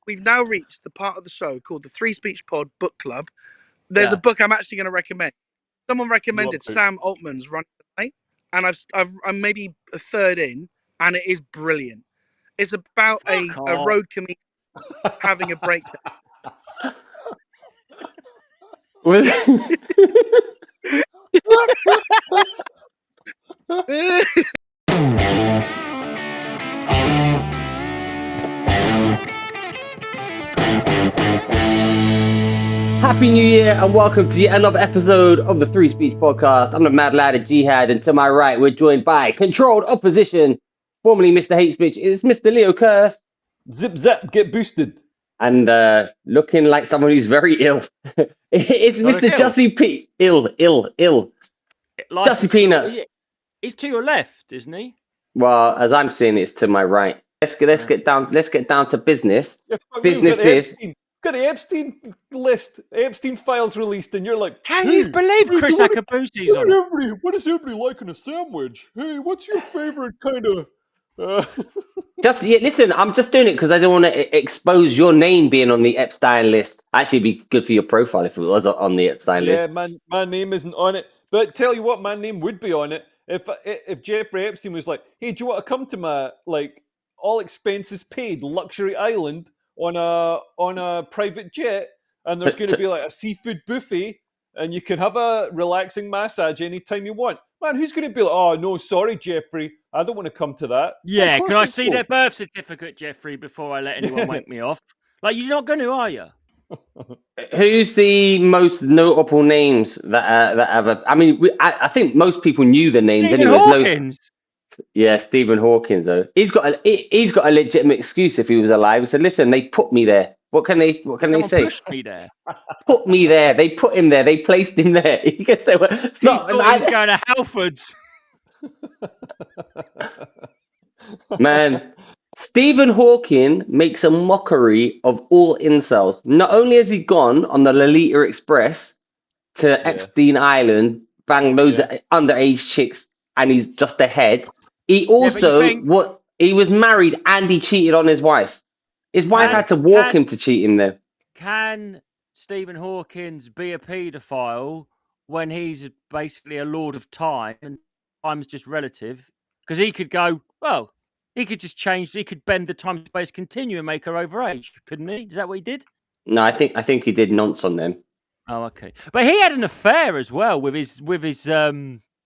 we've now reached the part of the show called the Three Speech Pod Book Club. There's a book I'm actually going to recommend. Someone recommended Sam Altman's Running the Night, and I'm maybe a third in, and it is brilliant. It's about a road comedian having a breakdown. Happy New Year and welcome to yet another episode of the Three Speech Podcast. I'm the mad lad of Jihad, and to my right we're joined by Controlled Opposition, formerly Mr. Hate Speech. It's Mr. Leo Curse. Zip zap, get boosted. And looking like someone who's very ill. It's Mr. Jussie P. Ill. Jussie Peanuts. He's to your left, isn't he? Well, as I'm seeing, it's to my right. Let's get down to business. Business is. Got the Epstein list, Epstein files released, and you're like, can you believe Chris Akabusi's on it? What does everybody like in a sandwich? Hey, what's your favorite kind of? Listen, I'm just doing it because I don't want to expose your name being on the Epstein list. Actually, it'd be good for your profile if it was on the Epstein list. Yeah, my name isn't on it. But tell you what, my name would be on it if Jeffrey Epstein was like, hey, do you want to come to my all expenses paid luxury island on a private jet, and there's going to be like a seafood buffet, and you can have a relaxing massage anytime you want. Man, who's going to be like, oh no, sorry, Jeffrey, I don't want to come to that. Yeah, can I see their birth certificate, Jeffrey, before I let anyone wake me off? Like, you're not going to, are you? Who's the most notable names that have? I mean, I think most people knew the names Stephen anyway. Hawkins. Yeah, Stephen Hawkins. Though he's got a legitimate excuse if he was alive. He said, "Listen, they put me there. What can they say? Pushed me there. Put me there. They put him there. They placed him there." You can say, well, he thought he was going to Halfords. Man, Stephen Hawking makes a mockery of all incels. Not only has he gone on the Lolita Express to Epstein Island, banged loads of underage chicks, and he's just ahead. He also he was married and he cheated on his wife. His wife had to walk him to cheat him there. Can Stephen Hawkins be a paedophile when he's basically a lord of time and time's just relative? Because he could go, well, he could just change. He could bend the time-space continuum and make her overage, couldn't he? Is that what he did? No, I think he did nonce on them. Oh, okay. But he had an affair as well with his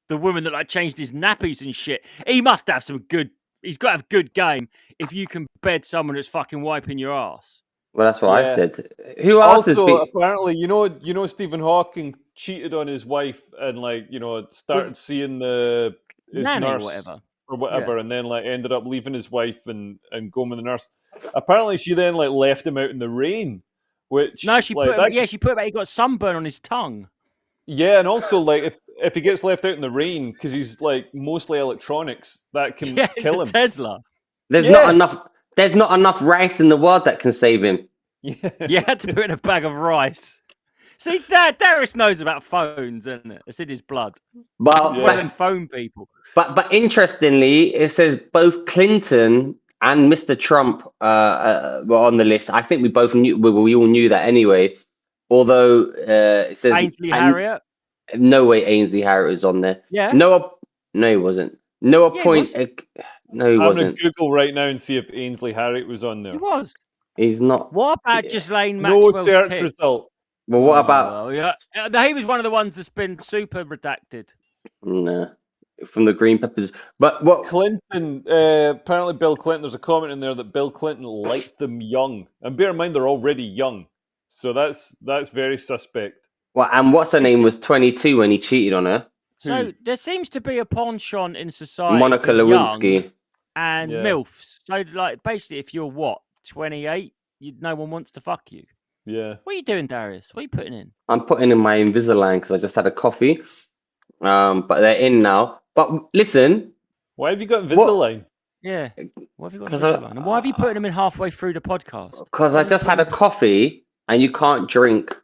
the woman that changed his nappies and shit. He must have some good. He's got to have good game if you can bed someone that's fucking wiping your ass. Well, that's what I said. Who else also, apparently, you know, Stephen Hawking cheated on his wife and started seeing his nurse or whatever, and then ended up leaving his wife and going with the nurse. Apparently, she then left him out in the rain. Which she put him out. He got sunburn on his tongue. Yeah, and also if he gets left out in the rain because he's mostly electronics, that can kill him. Tesla. There's not enough rice in the world that can save him. Yeah. You had to put in a bag of rice. See, Darius knows about phones, isn't it? It's in his blood. But phone people. But interestingly, it says both Clinton and Mr. Trump were on the list. I think we both knew. We all knew that anyway. Although it says Ainsley Harriott. No way, Ainsley Harriott was on there. Yeah. No, he wasn't. No point. No, he wasn't. I'm gonna Google right now and see if Ainsley Harriott was on there. He was. He's not. What about Ghislaine Maxwell's No search tits? result. Well, what about? He was one of the ones that's been super redacted. Nah, from the Green Peppers. But what? Clinton, apparently Bill Clinton, there's a comment in there that Bill Clinton liked them young. And bear in mind, they're already young. So that's very suspect. Well, and what's her name was 22 when he cheated on her. So there seems to be a penchant in society. Monica Lewinsky. And MILFs. So basically, if you're 28, no one wants to fuck you. Yeah. What are you doing, Darius? What are you putting in? I'm putting in my Invisalign because I just had a coffee. But they're in now. But listen. Why have you got Invisalign? Yeah. Why have you got Invisalign? And why have you put them in halfway through the podcast? Because I just had a coffee and you can't drink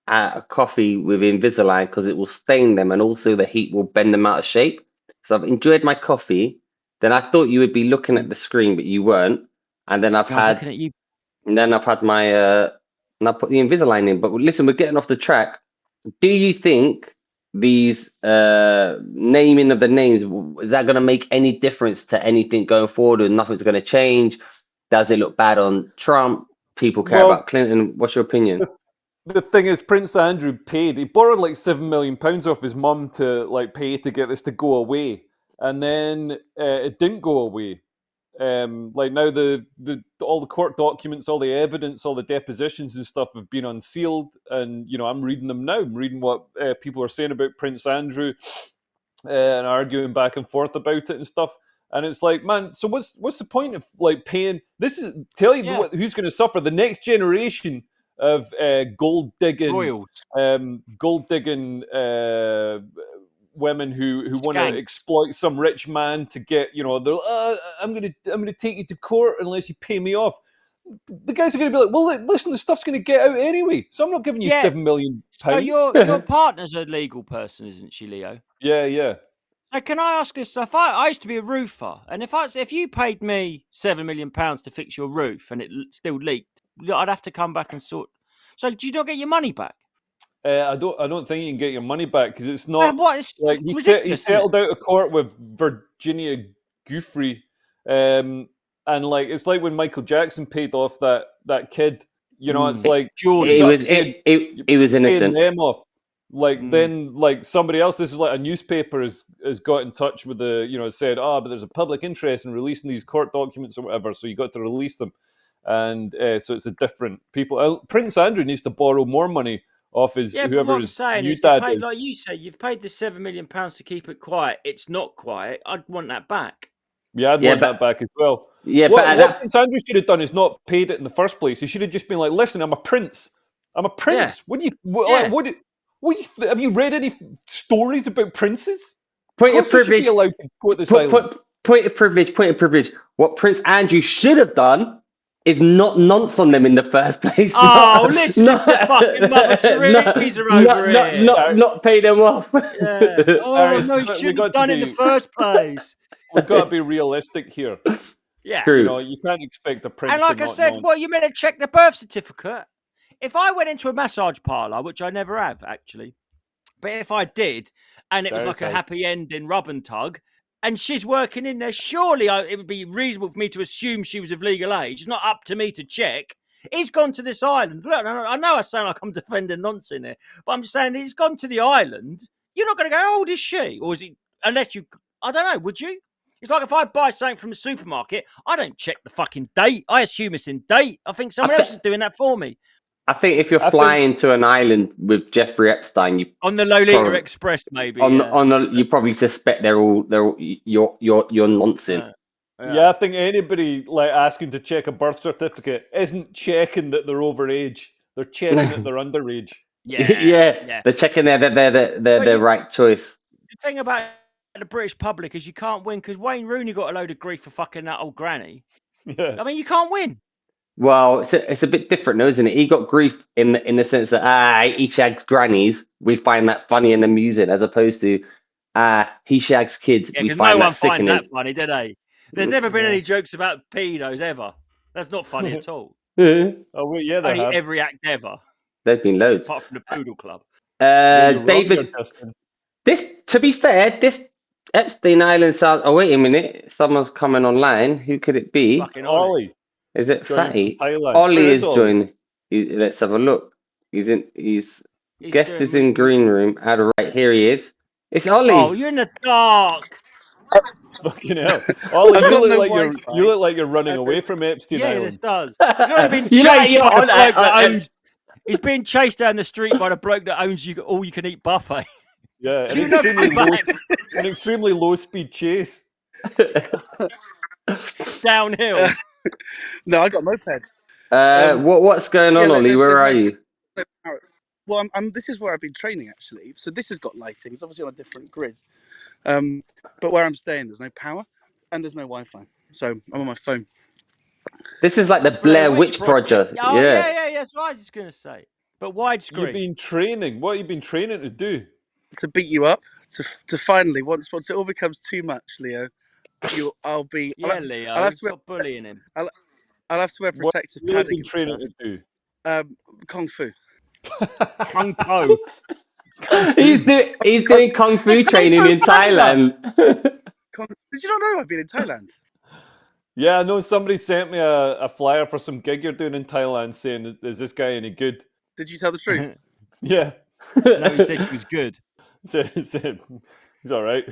a coffee with Invisalign because it will stain them and also the heat will bend them out of shape. So I've enjoyed my coffee. Then I thought you would be looking at the screen, but you weren't. And then I've had... looking at you And then I've had my and I put the Invisalign in. But listen, we're getting off the track. Do you think these naming of the names, is that going to make any difference to anything going forward, or nothing's going to change? Does it look bad on Trump? People care about Clinton. What's your opinion? The thing is, Prince Andrew paid. He borrowed like £7 million off his mum to like pay to get this to go away, and then it didn't go away. Like now, all the court documents, all the evidence, all the depositions and stuff have been unsealed, and I'm reading them now. I'm reading what people are saying about Prince Andrew and arguing back and forth about it and stuff. And it's like, man, so what's the point of like paying? This is tell you who's going to suffer. The next generation of gold digging Royals. Women who want to exploit some rich man to get, they're I'm gonna take you to court unless you pay me off. The guys are going to be like, well, listen, the stuff's going to get out anyway, so I'm not giving you £7 million. So your partner's a legal person, isn't she, Leo? Yeah. So can I ask this stuff? I used to be a roofer, and if you paid me £7 million to fix your roof and it still leaked, I'd have to come back and sort. So do you not get your money back? I don't think you can get your money back because it's not It's like he settled out of court with Virginia Giuffre, and like it's like when Michael Jackson paid off that kid. It's like Jordan. He was innocent. Them off. Like then, like somebody else. This is like a newspaper has got in touch with said, but there's a public interest in releasing these court documents or whatever, so you got to release them, and so it's a different people. Prince Andrew needs to borrow more money off his whoever his new dad is. Like you say, you've paid the £7 million to keep it quiet. It's not quiet. I'd want that back. Yeah, I'd want that back as well. Yeah, what Prince Andrew should have done is not paid it in the first place. He should have just been like, "Listen, I'm a prince. I'm a prince. Yeah. What do you? Have you read any stories about princes? Point of privilege. Allowed to go to this island. Point of privilege. What Prince Andrew should have done is not nonce on them in the first place. Listen to fucking Mother Teresa over here. Not pay them off. Yeah. No, you shouldn't have done it in the first place. We've got to be realistic here. Yeah. True. You can't expect a prince. And like I said, you meant to check the birth certificate. If I went into a massage parlour, which I never have actually, but if I did, and it was like a happy ending rub and tug, and she's working in there, surely it would be reasonable for me to assume she was of legal age. It's not up to me to check. He's gone to this island. Look, I know I sound like I'm defending nonsense here, but I'm just saying he's gone to the island. You're not going to go, how old is she? Or is he, unless you, I don't know, would you? It's like if I buy something from the supermarket, I don't check the fucking date. I assume it's in date. I think someone else is doing that for me. I think if you're flying to an island with Jeffrey Epstein, you on the Lolita Express, maybe you probably suspect you're nonsense. Yeah, I think anybody like asking to check a birth certificate isn't checking that they're over age. They're checking that they're underage. Yeah. They're checking they're the right choice. The thing about the British public is you can't win because Wayne Rooney got a load of grief for fucking that old granny. Yeah. I mean, you can't win. Well, it's a bit different, though, isn't it? He got grief in the sense that he shags grannies. We find that funny and amusing, as opposed to he shags kids. Yeah, we find no that one sickening. finds that funny, do they? There's never been any jokes about pedos ever. That's not funny at all. Oh, well, yeah, only every act ever. There's been loads, apart from the Poodle Club. David, to be fair, this Epstein Island sounds. Oh, wait a minute, someone's coming online. Who could it be? Fucking Ollie. Is it Fatty? Ollie is joining. Let's have a look. He's guest is in green room. Right, here he is. It's Ollie. Oh, you're in the dark. Fucking hell, Ollie, you look like you're running away from Epstein Island. Yeah, this does. You're being chased by the bloke that owns. He's being chased down the street by the bloke that owns all you can eat buffet. Yeah, an extremely low speed chase. Downhill. No, I got a moped. What's going on, Ollie? Where are you? Well, this is where I've been training actually. So this has got lighting. It's obviously on a different grid. But where I'm staying, there's no power and there's no Wi-Fi. So I'm on my phone. This is like the Blair Witch Project. Oh, yeah. That's what I was just going to say. But widescreen. You've been training. What have you been training to do? To beat you up. To finally, once it all becomes too much, Leo, I'll be... Yeah, Leo. I'll have to stop bullying him. I'll have to wear What protective have you really padding been training and to do? stuff. Kung Fu. Kung Po. He's doing kung fu training in Thailand. Did you not know I've been in Thailand? Yeah, I know somebody sent me a flyer for some gig you're doing in Thailand saying, is this guy any good? Did you tell the truth? Yeah. No, he said she was good. Said he's all right.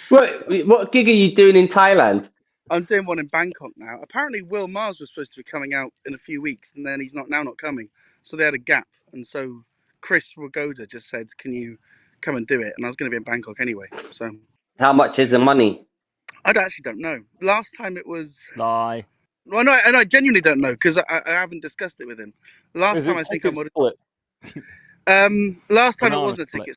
What gig are you doing in Thailand? I'm doing one in Bangkok now. Apparently, Will Mars was supposed to be coming out in a few weeks, and then he's not coming. So they had a gap, and so Chris Wagoda just said, "Can you come and do it?" And I was going to be in Bangkok anyway, so How much is the money? I actually don't know. Last time it was. Lie. Well, no, and I genuinely don't know because I haven't discussed it with him. Last Is time it I think I ticket would. split? Last time it Banana wasn't a split. ticket.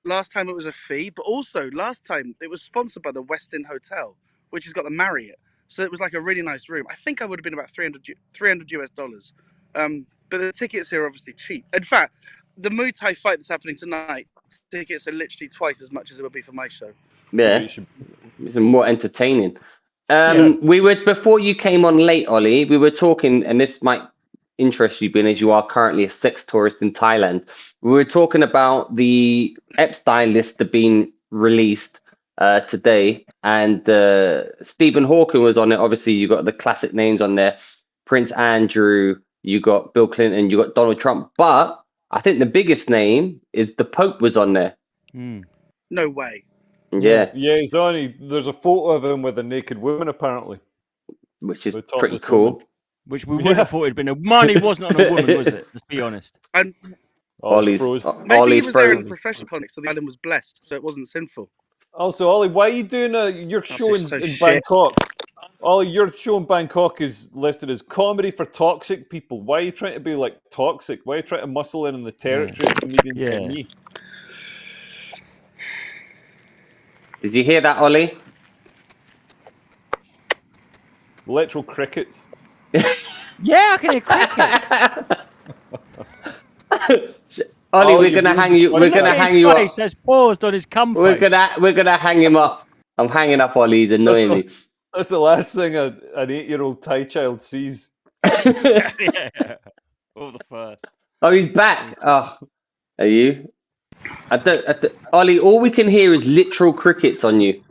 Last time it was a fee, but also last time it was sponsored by the Westin Hotel, which has got the Marriott. So it was like a really nice room. I think I would have been about 300 US dollars. But the tickets here are obviously cheap. In fact, the Muay Thai fight that's happening tonight, tickets are literally twice as much as it would be for my show. Yeah, So it's more entertaining. Yeah. We were before you came on late, Ollie. We were talking, and this might interest you, being as you are currently a sex tourist in Thailand. We were talking about the Epstein list that being released today, and Stephen Hawking was on it. Obviously, you got the classic names on there: Prince Andrew, you got Bill Clinton, you got Donald Trump. But I think the biggest name is the Pope was on there. No way. Yeah, yeah, he's on. There's a photo of him with a naked woman, apparently. which is The pretty topless woman. cool. Which we would have thought it'd been a money wasn't on a woman, was it? Let's be honest. And Oh, it's Ollie's frozen. maybe he Ollie's was there in frozen. professional context, so the island was blessed, so it wasn't sinful. Also, Ollie, why are you doing your show just so in shit. Bangkok? Ollie, your show in Bangkok is listed as comedy for toxic people. Why are you trying to be like toxic? Why are you trying to muscle in on the territory of comedians like Yeah. me? Did you hear that, Ollie? Literal crickets. Yeah, I can hear crickets. Ollie, Oh, we're you're gonna really hang you. We're funny, gonna Look at hang his you up. face. There's paused on his cum We're face. gonna hang him up. I'm hanging up, Ollie. He's annoying me. That's the last thing an 8-year-old Thai child sees. Yeah. Or the first. Oh, he's back. Oh, are you? Ollie, all we can hear is literal crickets on you.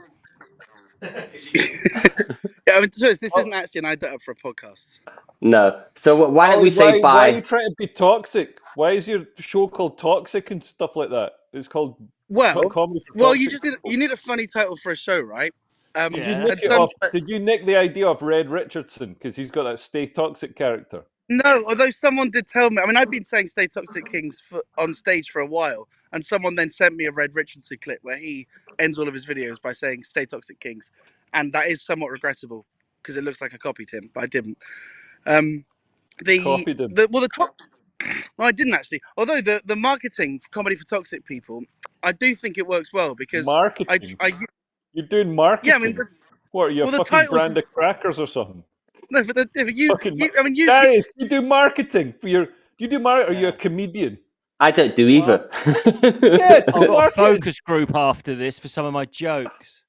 Yeah, I mean, so this isn't actually an idea for a podcast. No. So why don't we say Why are you bye? trying to be toxic? Why is your show called Toxic and stuff like that? It's called Comedy for You Toxic just need a funny title for a show, right? Did you Yeah. nick it off? Did you nick the idea of Red Richardson because he's got that Stay Toxic character? No, although someone did tell me. I mean, I've been saying "Stay Toxic Kings" on stage for a while, and someone then sent me a Red Richardson clip where he ends all of his videos by saying "Stay Toxic Kings," and that is somewhat regrettable because it looks like I copied him, but I didn't. Copied him. Well, I didn't actually. Although the marketing for comedy for toxic people, I do think it works well because Marketing. I You're doing marketing. yeah, I mean, what are you, well, a the fucking titles brand of crackers or something? no, but you Darius, you do marketing for your. Do you do marketing? Are you a comedian? I don't do either. Yeah, I've got a focus group after this for some of my jokes.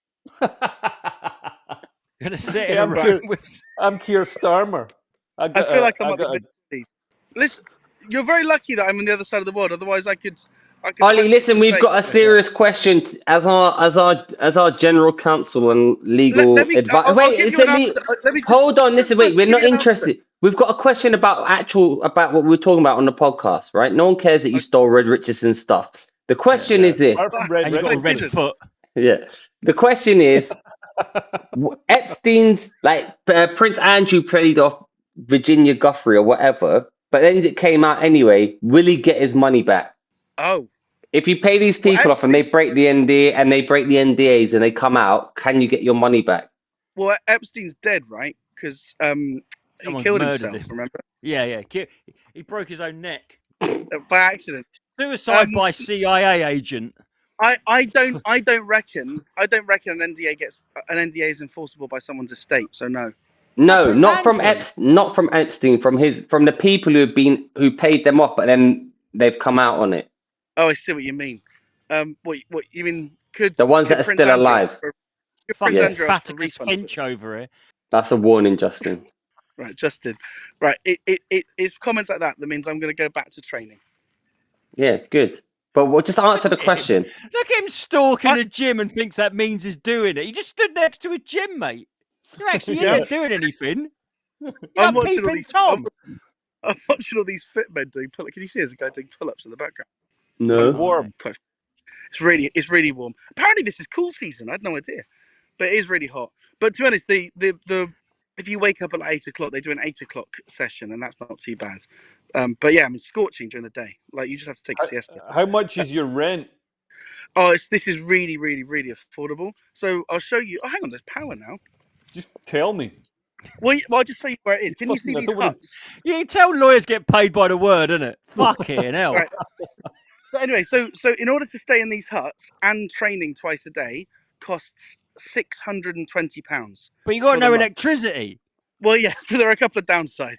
Gonna sit in a room with. I'm Keir Starmer. I feel like I'm not. Listen, you're very lucky that I'm on the other side of the world. Otherwise, I could. Ollie, listen, we've got a serious question as our general counsel and legal advice. Wait, hold on. Listen, wait, we're not interested. We've got a question about what we were talking about on the podcast, right? No one cares that you stole Red Richardson's stuff. The question is this. And you got a red foot. Yeah. The question is, Epstein's Prince Andrew played off Virginia Guthrie or whatever, but then it came out anyway. Will he get his money back? Oh. If you pay these people off and they break the NDA and they break the NDAs and they come out, can you get your money back? Well, Epstein's dead, right? Because he killed himself. Remember? Yeah. He broke his own neck by accident. Suicide by CIA agent. I don't reckon an NDA is enforceable by someone's estate. So no. No, not from Epstein. From the people who paid them off, but then they've come out on it. Oh, I see what you mean. What you mean? The ones that are still alive? Fucking Faticus Finch over here. That's a warning, Justin. Right, Justin. Right, it's comments like that means I'm going to go back to training. Yeah, good. But we'll just answer the question. Look at him stalking the gym and thinks that means he's doing it. He just stood next to a gym, mate. You're actually in there doing anything. I'm watching all peeping these. Tom. I'm watching all these fit men doing pull-ups. Can you see there's a guy doing pull-ups in the background? No. It's warm. It's really warm. Apparently this is cool season. I had no idea, but it is really hot. But to be honest, the if you wake up at like 8 o'clock, they do an 8 o'clock session, and that's not too bad. But yeah, I mean, scorching during the day. Like you just have to take a siesta. How much is your rent? Oh, this is really affordable. So I'll show you. Oh, hang on, there's power now. Just tell me. Well, I'll just show you where it is. Can you see these huts? You tell lawyers get paid by the word, innit? Fucking hell. Right. So anyway, so in order to stay in these huts and training twice a day costs £620. But you got no electricity. Well, yeah. So there are a couple of downsides.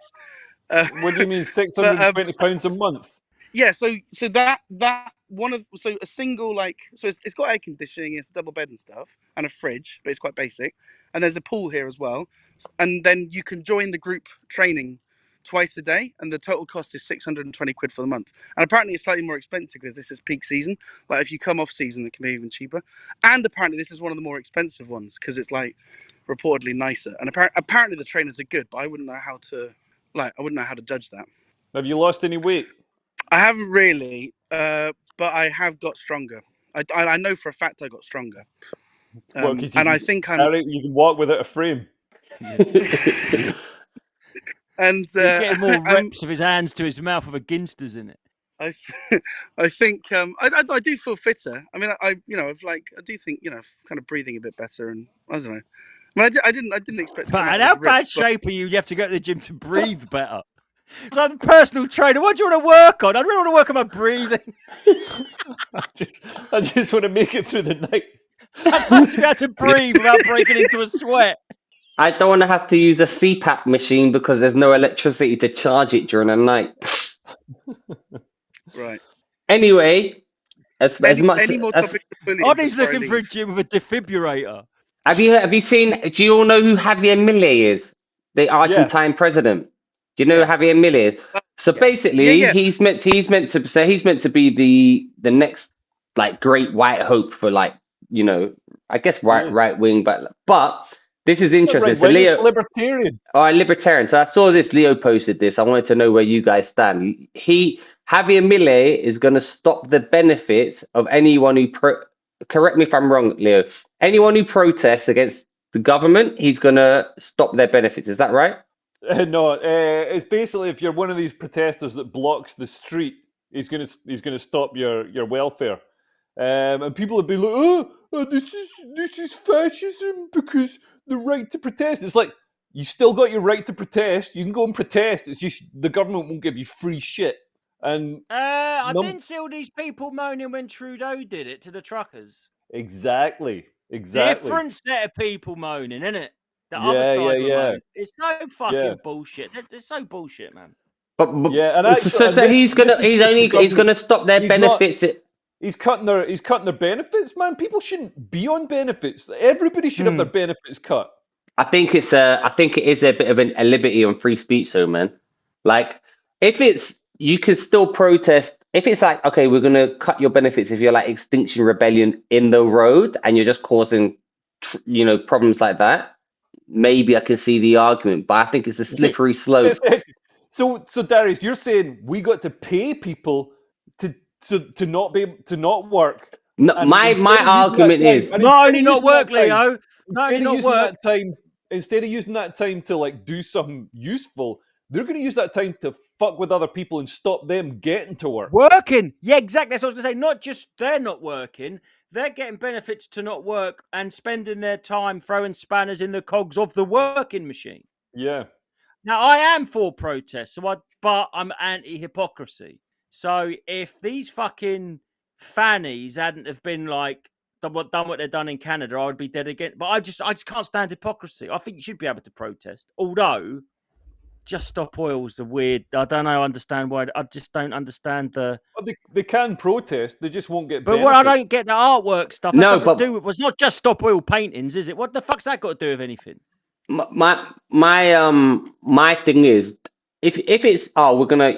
What do you mean, £620 a month? Yeah. So that a single it's got air conditioning, it's a double bed and stuff, and a fridge, but it's quite basic. And there's a pool here as well. And then you can join the group training twice a day, and the total cost is 620 quid for the month. And apparently it's slightly more expensive because this is peak season. Like if you come off season, it can be even cheaper. And apparently this is one of the more expensive ones because it's like reportedly nicer. And apparently the trainers are good, but I wouldn't know how to judge that. Have you lost any weight? I haven't really, but I have got stronger. I know for a fact I got stronger. I think you can walk without a frame. And he's getting more reps of his hands to his mouth with a ginsters in it. I think I do feel fitter. I mean, I do think kind of breathing a bit better, and I don't know. I mean, I didn't expect. But how bad shape are you? You have to go to the gym to breathe better. Like the personal trainer, what do you want to work on? I really want to work on my breathing. I just want to make it through the night. I'd like to be able to breathe without breaking into a sweat. I don't want to have to use a CPAP machine because there's no electricity to charge it during the night. Right. Anyway, as much any more topics Oddie's looking for a gym with a defibrillator. Have you seen? Do you all know who Javier Milie is? The Argentine president. Do you know who Javier Milie is? So basically, he's meant to be the next like great white hope for I guess right wing, but this is interesting. So Leo, libertarian. Libertarian. So I saw this. Leo posted this. I wanted to know where you guys stand. Javier Milie is going to stop the benefits of anyone who correct me if I'm wrong, Leo. Anyone who protests against the government, he's going to stop their benefits. Is that right? No, it's basically if you're one of these protesters that blocks the street, he's going to stop your welfare. And people would be like, oh, this is fascism because the right to protest. It's like, you still got your right to protest. You can go and protest. It's just the government won't give you free shit. And I didn't see all these people moaning when Trudeau did it to the truckers. Exactly. Different set of people moaning, isn't it? The other side of moaning. It's so fucking bullshit. It's so bullshit, man. But and actually, so he's gonna stop their benefits. He's cutting their benefits, man. People shouldn't be on benefits. Everybody should have their benefits cut. I think it is a bit of a liberty on free speech, though, man. Like, if you can still protest. If it's like, okay, we're gonna cut your benefits if you're like Extinction Rebellion in the road and you're just causing, problems like that. Maybe I can see the argument, but I think it's a slippery slope. So Darius, you're saying we got to pay people to not work? No, my argument is not only not work, Leo. Instead of using that time to like do something useful, they're going to use that time to fuck with other people and stop them getting to work. Working, yeah, exactly. That's what I was going to say. Not just they're not working, they're getting benefits to not work and spending their time throwing spanners in the cogs of the working machine. Yeah. Now I am for protest, but I'm anti-hypocrisy. So if these fucking fannies hadn't have been like done what they've done in Canada, I would be dead again. But I just can't stand hypocrisy. I think you should be able to protest. Although, just stop oil's the weird. I don't know. Understand why? I just don't understand the. Well, they can protest. They just won't get. But what I don't get the artwork stuff. No, but it's not just stop oil paintings, is it? What the fuck's that got to do with anything? my thing is, if it's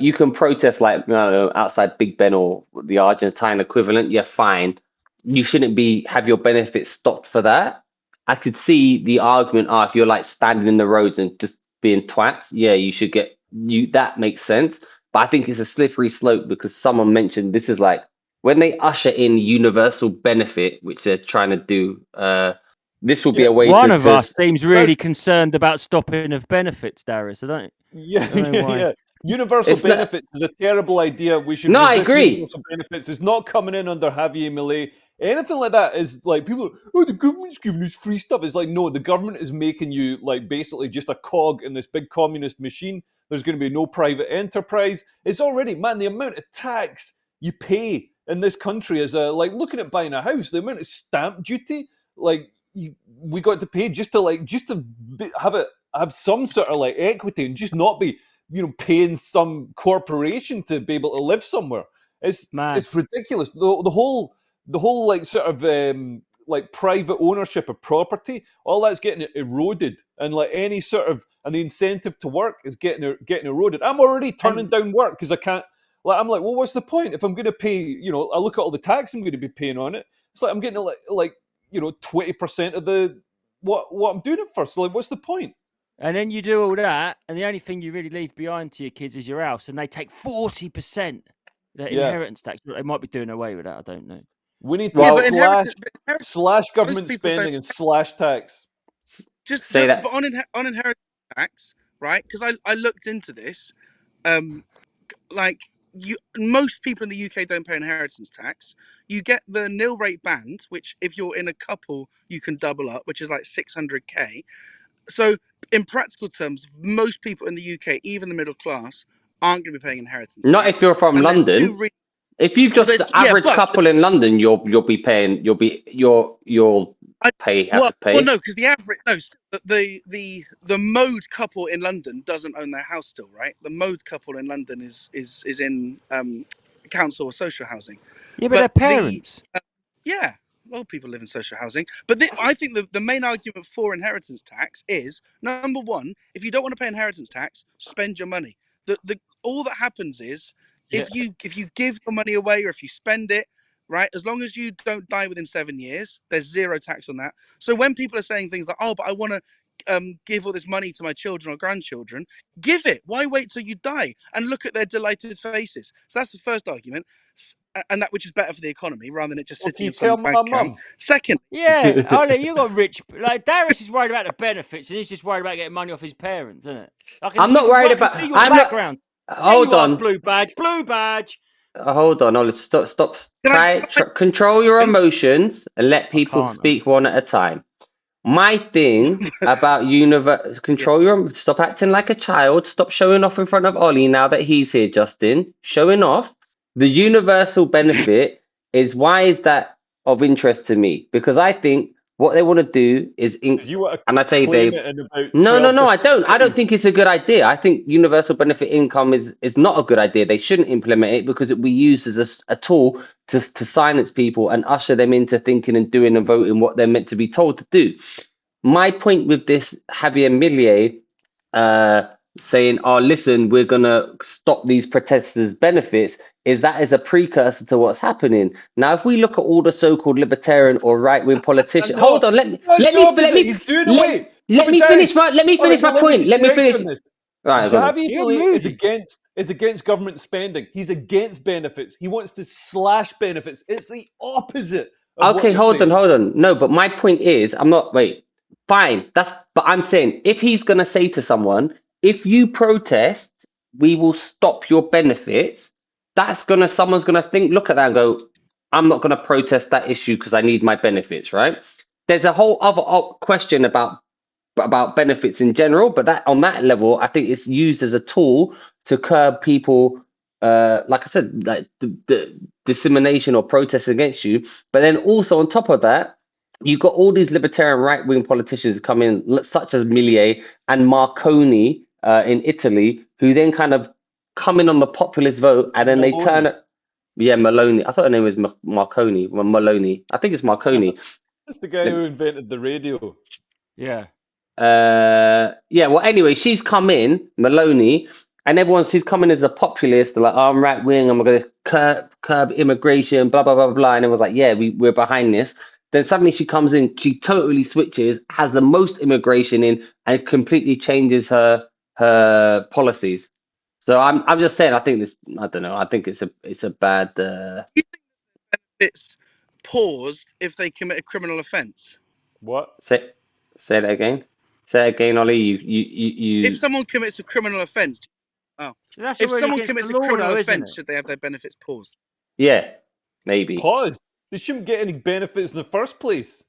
you can protest like outside Big Ben or the Argentine equivalent, yeah, fine. You shouldn't have your benefits stopped for that. I could see the argument, if you're like standing in the roads and just being twats, yeah, you should get you that makes sense. But I think it's a slippery slope because someone mentioned this is like when they usher in universal benefit, which they're trying to do, this will be Yeah, a way One of to us seems really concerned about stopping of benefits, Darius. I don't know why. yeah. Universal it's not benefits is a terrible idea. We should no, I resist agree. universal benefits. It's not coming in under Javier Milie. Anything like that is like people, oh, the government's giving us free stuff. It's like, no, the government is making you like basically just a cog in this big communist machine. There's going to be no private enterprise. It's already, man, the amount of tax you pay in this country is like looking at buying a house, the amount of stamp duty, like we got to pay just to have some sort of like equity and just not be paying some corporation to be able to live somewhere. It's ridiculous. The whole like sort of like private ownership of property, all that's getting eroded, and like any sort of and the incentive to work is getting eroded. I'm already turning down work because I can't. Like I'm like, well, what's the point if I'm going to pay? I look at all the tax I'm going to be paying on it. It's like I'm getting like 20% of the what I'm doing it for. So like, what's the point? And then you do all that, and the only thing you really leave behind to your kids is your house, and they take 40% inheritance tax. They might be doing away with that. I don't know. We need Yeah, to but slash government people spending and slash tax. Say that. But on inheritance tax, right? Because I looked into this. Like most people in the UK don't pay inheritance tax. You get the nil rate band, which if you're in a couple, you can double up, which is like 600k. So in practical terms, most people in the UK, even the middle class, aren't going to be paying inheritance Not tax. if you're from And there's London. If you've just the average couple in London, you'll be paying. You'll have to pay. Well, no, because the average the mode couple in London doesn't own their house still, right? The mode couple in London is in council or social housing. Yeah, but their parents. Yeah, old people live in social housing. But I think the main argument for inheritance tax is number one: if you don't want to pay inheritance tax, spend your money. The all that happens is if you give your money away or if you spend it, right, as long as you don't die within 7 years, there's zero tax on that. So when people are saying things like, "Oh, but I want to give all this money to my children or grandchildren," give it. Why wait till you die and look at their delighted faces? So that's the first argument, and that which is better for the economy rather than it just sitting in some bank account. Second, yeah, Ollie, you got rich. Like Darius is worried about the benefits, and he's just worried about getting money off his parents, isn't it? I'm not worried about. I'm background. not. Hold on. Blue badge. Hold on. Ollie, stop. Control your emotions and let people speak one at a time. My thing about control your. Stop acting like a child. Stop showing off in front of Ollie now that he's here, Justin. Showing off. The universal benefit is why is that of interest to me? Because I think what they want to do is and I tell you, Dave. No, I don't. I don't think it's a good idea. I think universal benefit income is not a good idea. They shouldn't implement it because it will be used as a tool to silence people and usher them into thinking and doing and voting what they're meant to be told to do. My point with this Javier Milie saying, "Oh, listen, we're gonna stop these protesters' benefits," is a precursor to what's happening now. If we look at all the so-called libertarian or right-wing politicians, hold on, let me finish my point. Let me finish. Right, Javier Milie is against government spending. He's against benefits. He wants to slash benefits. It's the opposite. Okay, hold on. No, but my point is, I'm not. Wait, fine. But I'm saying if he's gonna say to someone, if you protest, we will stop your benefits. Someone's gonna look at that and go, I'm not gonna protest that issue because I need my benefits, right? There's a whole other question about benefits in general, but that on that level, I think it's used as a tool to curb people. Like I said, like the dissemination or protest against you. But then also on top of that, you've got all these libertarian right-wing politicians come in, such as Milie and Marconi in Italy, who then kind of come in on the populist vote and then they turn it. Yeah, Maloney. I thought her name was Marconi. Well, Maloney. I think it's Marconi. That's the guy who invented the radio. Yeah. yeah. Well, anyway, she's come in, Maloney, and she's coming as a populist. They're like, oh, I'm right wing. I'm going to curb immigration. Blah blah blah blah. And everyone's like, yeah, we're behind this. Then suddenly she comes in, she totally switches, has the most immigration in, and completely changes her policies. So I'm just saying, I think this. I don't know. I think it's a bad. It's paused if they commit a criminal offence. What? Say that again. Say it again, Ollie. If someone commits a criminal offence, That's if already someone against the commits a law, criminal though, isn't offence, it? should they have their benefits paused? Yeah, maybe. Pause. They shouldn't get any benefits in the first place.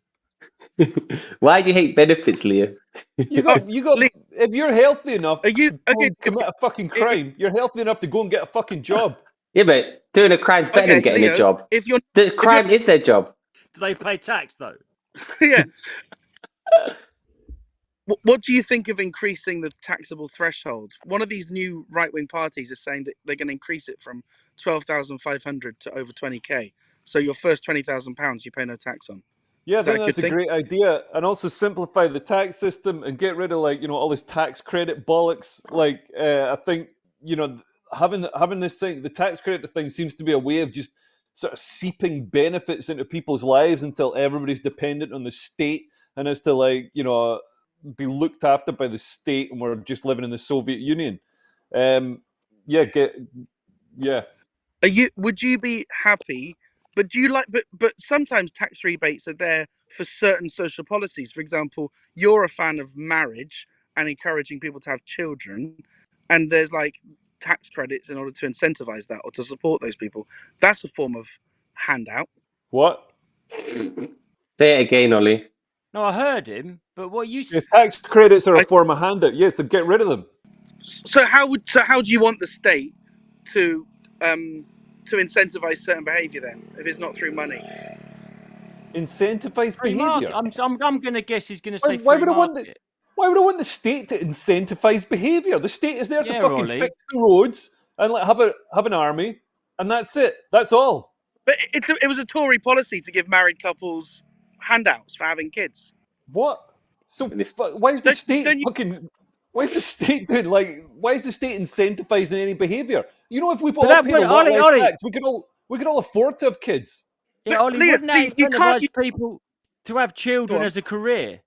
Why do you hate benefits, Leo? You got. Lee, If you're healthy enough are you to go okay? and commit a fucking crime, you're healthy enough to go and get a fucking job. Yeah, but doing a crime's better than Okay, getting Leo, a job. if you're The crime is their job. Do they pay tax though? yeah, what do you think of increasing the taxable threshold? One of these new right-wing parties is saying that they're going to increase it from 12,500 to over 20k. So your first £20,000 you pay no tax on. Yeah, I Is that think a that's good a thing? great idea, and also simplify the tax system and get rid of all this tax credit bollocks. I think having this thing, the tax credit thing, seems to be a way of just sort of seeping benefits into people's lives until everybody's dependent on the state and has to be looked after by the state, and we're just living in the Soviet Union. Yeah, yeah. Would you be happy? But do you like? But sometimes tax rebates are there for certain social policies. For example, you're a fan of marriage and encouraging people to have children, and there's like tax credits in order to incentivize that or to support those people. That's a form of handout. What? Say it again, Ollie. No, I heard him, but what you? Yes, tax credits are a form of handout. Yes, so get rid of them. So how do you want the state to incentivize certain behaviour then, if it's not through money? Incentivize Free market. behavior. I'm going to guess he's going to say Why free would I want the market. Why would I want the state to incentivize behavior? The state is there to Yeah, fucking Ollie. fix the roads and have an army, and that's it. That's all. But it was a Tory policy to give married couples handouts for having kids. What? So This- why is the state Don't you? fucking? Why is the state doing why is the state incentivizing any behavior? You know, if we But all paid a lot less Ollie, tax, we could all afford to have kids. yeah, But Ollie, Leo, wouldn't that you can't. incentivize people to have children as a career?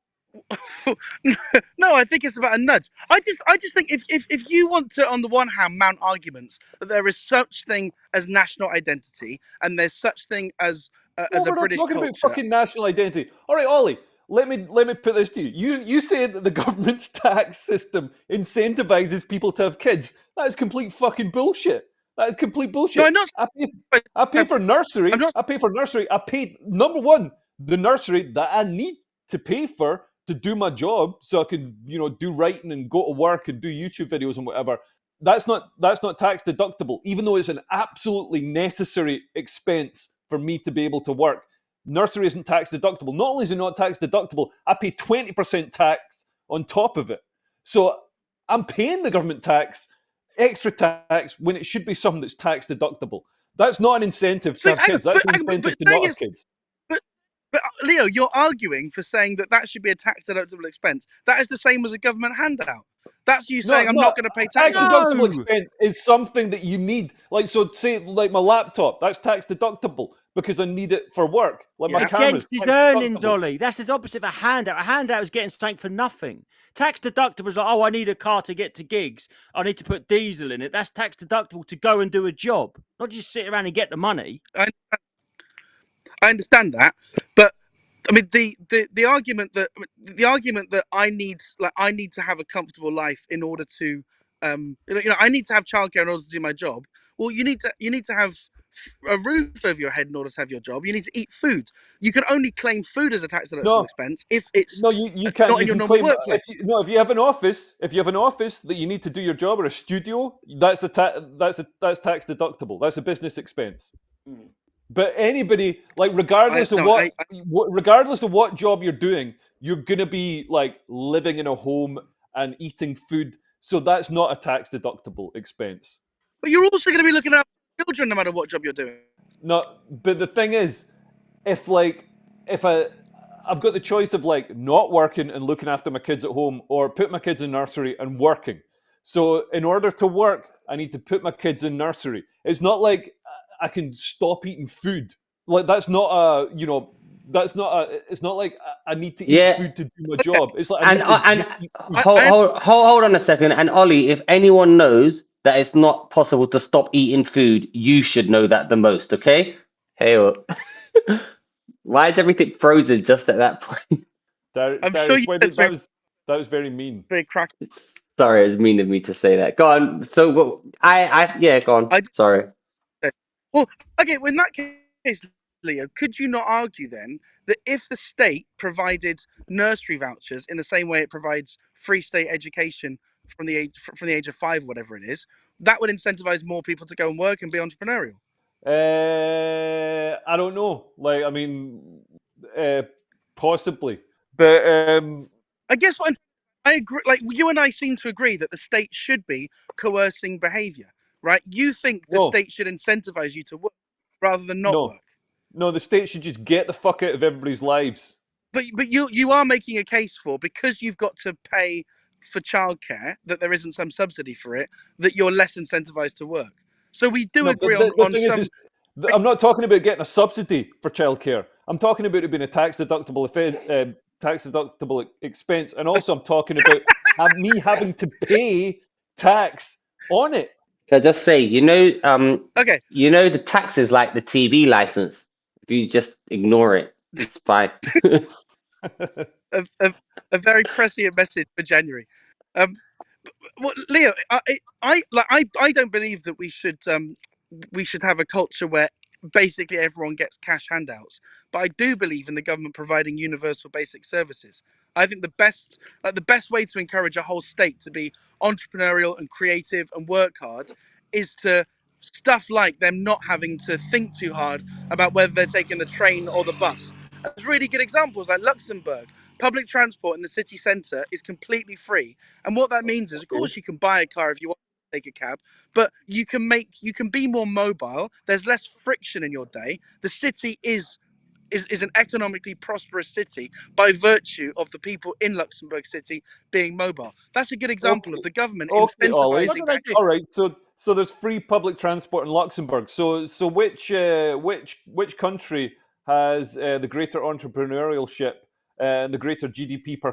No, I think it's about a nudge. I just think if you want to, on the one hand, mount arguments that there is such thing as national identity and there's such thing as Well, a we're not British talking about culture. fucking national identity. All right, Ollie, let me put this to you. You say that the government's tax system incentivizes people to have kids. That is complete fucking bullshit. That is complete bullshit. No, I'm not. I pay for nursery. I'm not. I pay for nursery. I pay, number one, the nursery that I need to pay for to do my job, so I can do writing and go to work and do YouTube videos and whatever. That's not tax deductible, even though it's an absolutely necessary expense for me to be able to work. Nursery isn't tax deductible. Not only is it not tax deductible, I pay 20% tax on top of it. So I'm paying the government tax, extra tax, when it should be something that's tax deductible. That's not an incentive to have kids. That's an incentive to not have kids. But Leo, you're arguing for saying that should be a tax deductible expense. That is the same as a government handout. That's you saying I'm not going to pay tax. Tax deductible expense is something that you need. Say my laptop, that's tax deductible because I need it for work. Like my cameras. Against his earnings, Ollie. That's the opposite of a handout. A handout is getting something for nothing. Tax deductible is like, oh, I need a car to get to gigs. I need to put diesel in it. That's tax deductible to go and do a job, not just sit around and get the money. I understand that, but I mean the argument that I need to have a comfortable life in order to I need to have childcare in order to do my job. Well, you need to have a roof over your head in order to have your job. You need to eat food. You can only claim food as a tax deductible expense if it's you can't. Not in your normal workplace. If you have an office, that you need to do your job, or a studio, that's tax deductible. That's a business expense. But anybody, regardless of what job you're doing, you're gonna be living in a home and eating food. So that's not a tax deductible expense. But you're also going to be looking after children no matter what job you're doing. No, but the thing is, if I've got the choice of like not working and looking after my kids at home, or put my kids in nursery and working. So in order to work, I need to put my kids in nursery. It's not like I can stop eating food. Like that's not a that's not a. It's not like I need to eat Yeah, food to do my Okay, job. It's like I need to and just eat food. I hold on a second. And Ollie, if anyone knows that it's not possible to stop eating food, you should know that the most. Okay? Hey, why is everything frozen just at that point? I'm sure Darius, you why said did something that was very mean. very crack. Sorry, it's mean of me to say that. Go on. So, yeah, go on. I Sorry. Well, okay. Well, in that case, Leo, could you not argue then that if the state provided nursery vouchers in the same way it provides free state education from the age of 5, whatever it is, that would incentivize more people to go and work and be entrepreneurial? I don't know. Like, I mean, possibly, but I guess I agree. Like you and I seem to agree that the state should be coercing behavior, right? You think the no, state should incentivize you to work rather than not no, work. no. The state should just get the fuck out of everybody's lives. But you are making a case for, because you've got to pay for childcare, that there isn't some subsidy for it, that you're less incentivized to work. So we do No, agree the on thing some. I'm not talking about getting a subsidy for childcare. I'm talking about it being a tax deductible expense, and also I'm talking about me having to pay tax on it. Can I just say, Okay, the tax is like the TV license. If you just ignore it, it's fine. a very prescient message for January. Um, well, Leo, I don't believe that we should have a culture where basically everyone gets cash handouts. But I do believe in the government providing universal basic services. I think the best way to encourage a whole state to be entrepreneurial and creative and work hard is to stuff like them not having to think too hard about whether they're taking the train or the bus. There's really good examples like Luxembourg. Public transport in the city centre is completely free, and what that means is, of course, you can buy a car if you want to take a cab, but you can be more mobile. There's less friction in your day. The city is an economically prosperous city by virtue of the people in Luxembourg City being mobile. That's a good example of Okay, the government okay, Ollie. What incentivizing do they do? All right, so there's free public transport in Luxembourg. So which country has the greater entrepreneurship and the greater GDP per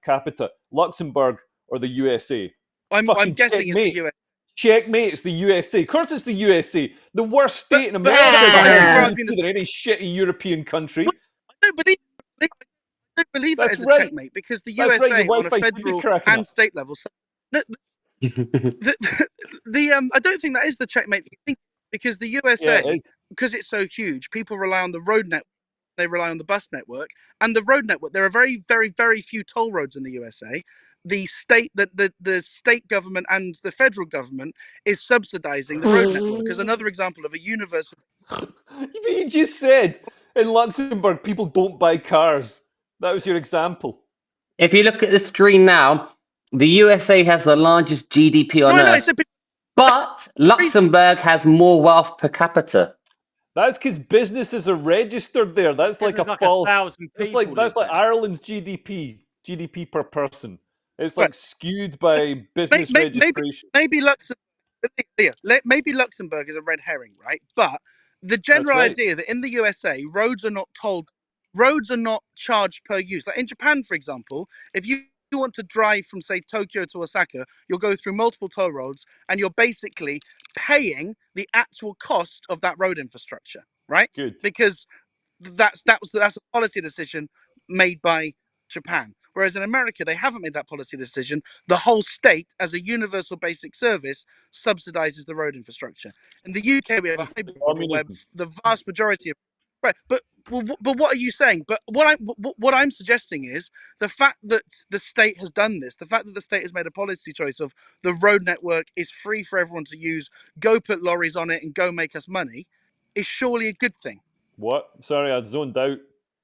capita, Luxembourg or the USA? I'm Fucking guessing it's the checkmate. US. Checkmate, it's the USA. Of course, it's the USA. The worst But state in but America but, is but I more think you're arguing GDP this. than any shitty European country. I don't believe. I don't believe that That's is a right. checkmate, because the That's right. Your USA on a Wi-Fi should be federal cracking and up. state level. No, I don't think that is the checkmate that you think, because the Yeah, USA, it's because it's so huge, people rely on the road network. They rely on the bus network and the road network. There are very, very, very few toll roads in the USA. The state government and the federal government is subsidizing the road network as another example of a universal. you just said in Luxembourg people don't buy cars. That was your example. If you look at the screen now, the USA has the largest GDP No, on I know earth, it's a bit but reason. Luxembourg has more wealth per capita. That's because businesses are registered there. That's like a There's like false. 1,000 people That's live like there. Ireland's GDP per person. It's Right. like skewed by business Maybe registration. maybe Luxembourg. Maybe Luxembourg is a red herring, right? But the That's general right. idea that in the USA roads are not charged per use. Like in Japan, for example, if you want to drive from, say, Tokyo to Osaka, you'll go through multiple toll roads, and you're basically paying the actual cost of that road infrastructure, right? Good. Because that's a policy decision made by Japan. Whereas in America, they haven't made that policy decision. The whole state, as a universal basic service, subsidizes the road infrastructure. In the UK, we have a hybrid model where Communism. the vast majority of right, but what are you saying? But what I'm suggesting is the fact that the state has done this, the fact that the state has made a policy choice of the road network is free for everyone to use, go put lorries on it and go make us money, is surely a good thing. What? Sorry, I zoned out.